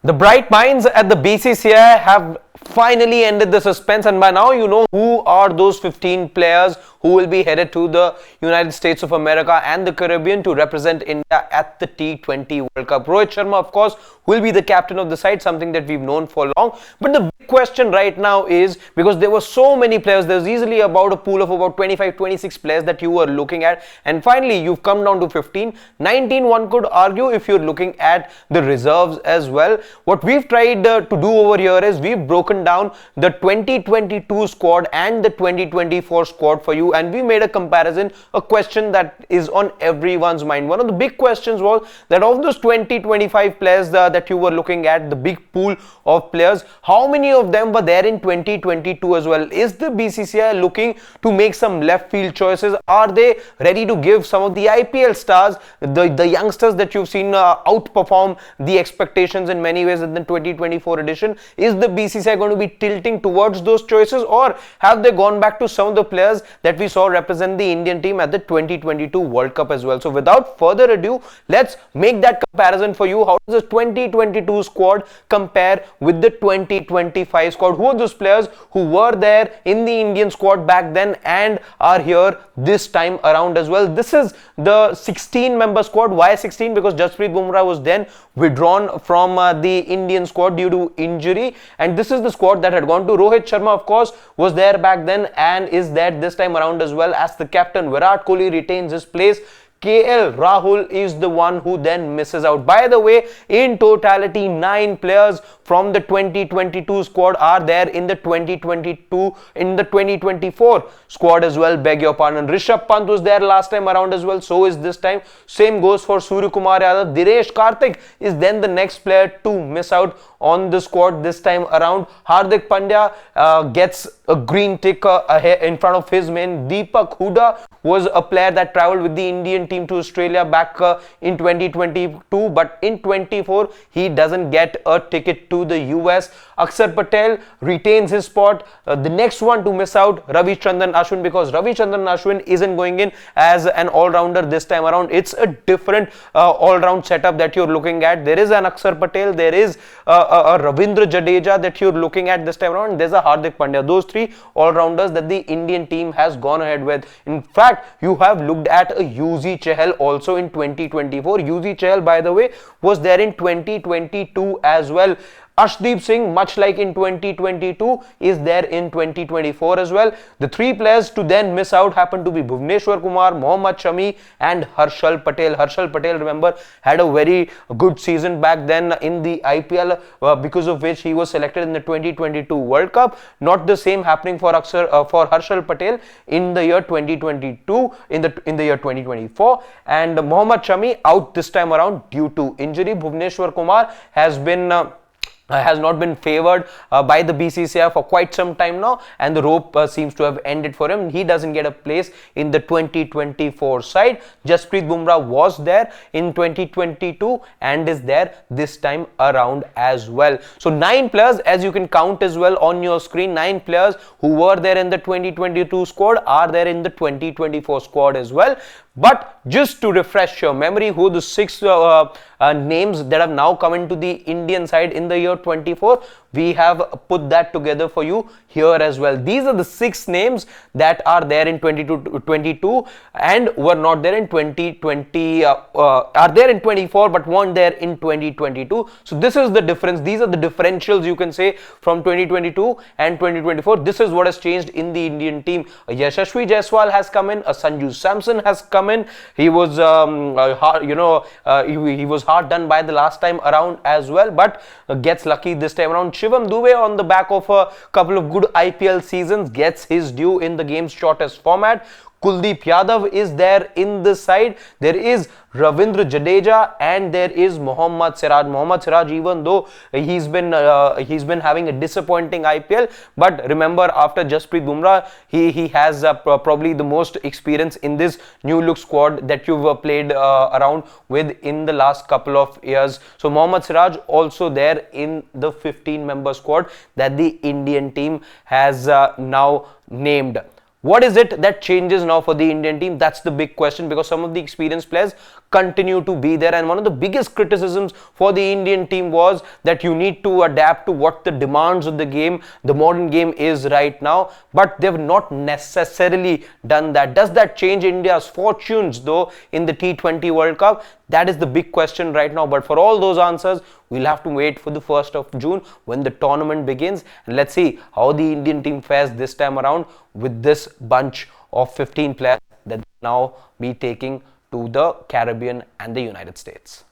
The bright minds at the BCCI have finally ended the suspense, and by now you know who are those 15 players who will be headed to the United States of America and the Caribbean to represent India at the T20 World Cup. Rohit Sharma, of course, will be the captain of the side, something that we've known for long. But the big question right now is, because there were so many players, there's easily about a pool of about 25, 26 players that you were looking at, and finally you've come down to 15, 19 one could argue if you're looking at the reserves as well. What we've tried to do over here is we've broken down the 2022 squad and the 2024 squad for you, and we made a comparison, a question that is on everyone's mind. One of the big questions was that of those 20-25 players that you were looking at, the big pool of players, how many of them were there in 2022 as well? Is the BCCI looking to make some left field choices? Are they ready to give some of the IPL stars, the youngsters that you've seen outperform the expectations in many ways in the 2024 edition? Is the BCCI going to be tilting towards those choices, or have they gone back to some of the players that we saw represent the Indian team at the 2022 World Cup as well? So without further ado, let's make that comparison for you. How does the 2022 squad compare with the 2025 squad? Who are those players who were there in the Indian squad back then and are here this time around as well? This is the 16-member squad. Why 16? Because Jasprit Bumrah was then withdrawn from the Indian squad due to injury, and this is the squad that had gone to. Rohit Sharma, of course, was there back then and is there this time around as well as the captain. Virat Kohli retains his place. KL Rahul is the one who then misses out. By the way, in totality, 9 players from the 2022 squad are there in the 2024 squad as well. Beg your pardon. Rishabh Pant was there last time around as well. So is this time. Same goes for Surya Kumar Yadav. Dinesh Karthik is then the next player to miss out on the squad this time around. Hardik Pandya gets a green tick in front of his man. Deepak Hooda was a player that travelled with the Indian team to Australia back in 2022, but in 24 he doesn't get a ticket to the US. Akshar Patel retains his spot. The next one to miss out, Ravichandran Ashwin, because Ravichandran Ashwin isn't going in as an all-rounder this time around. It's a different all-round setup that you're looking at. There is an Akshar Patel, there is a Ravindra Jadeja that you're looking at this time around. There's a Hardik Pandya. Those 3 all-rounders that the Indian team has gone ahead with. In fact, you have looked at a UZ Chahal also in 2024. UZ Chahal, by the way, was there in 2022 as well. Arshdeep Singh, much like in 2022, is there in 2024 as well. The 3 players to then miss out happen to be Bhuvneshwar Kumar, Mohammad Shami and Harshal Patel. Harshal Patel, remember, had a very good season back then in the IPL, because of which he was selected in the 2022 World Cup. Not the same happening for Harshal Patel in the year 2022, in the year 2024. And Mohammad Shami out this time around due to injury. Bhuvneshwar Kumar has not been favoured by the BCCI for quite some time now, and the rope seems to have ended for him. He doesn't get a place in the 2024 side. Jasprit Bumrah was there in 2022 and is there this time around as well. So 9 players, as you can count as well on your screen, 9 players who were there in the 2022 squad are there in the 2024 squad as well. But just to refresh your memory, who the 6 names that have now come into the Indian side in the year 24, we have put that together for you here as well. These are the 6 names that are there in 2022 and were not there in 2020, are there in 24 but weren't there in 2022. So this is the difference. These are the differentials, you can say, from 2022 and 2024. This is what has changed in the Indian team. Yashasvi Jaiswal has come in, a Sanju Samson has come in. He was he was hard done by the last time around as well, but gets lucky this time around. Shivam Dube, on the back of a couple of good IPL seasons, gets his due in the game's shortest format. Kuldeep Yadav is there in the side. There is Ravindra Jadeja and there is Mohammad Siraj. Mohammad Siraj, even though he's been having a disappointing IPL, but remember, after Jasprit Bumrah, he has probably the most experience in this new look squad that you've played around with in the last couple of years. So Mohammad Siraj also there in the 15-member squad that the Indian team has now named. What is it that changes now for the Indian team? That's the big question, because some of the experienced players continue to be there, and one of the biggest criticisms for the Indian team was that you need to adapt to what the demands of the game, the modern game is right now, but they've not necessarily done that. Does that change India's fortunes though in the T20 World Cup? That is the big question right now, but for all those answers, we'll have to wait for the 1st of June when the tournament begins, and let's see how the Indian team fares this time around with this bunch of 15 players that now be taking to the Caribbean and the United States.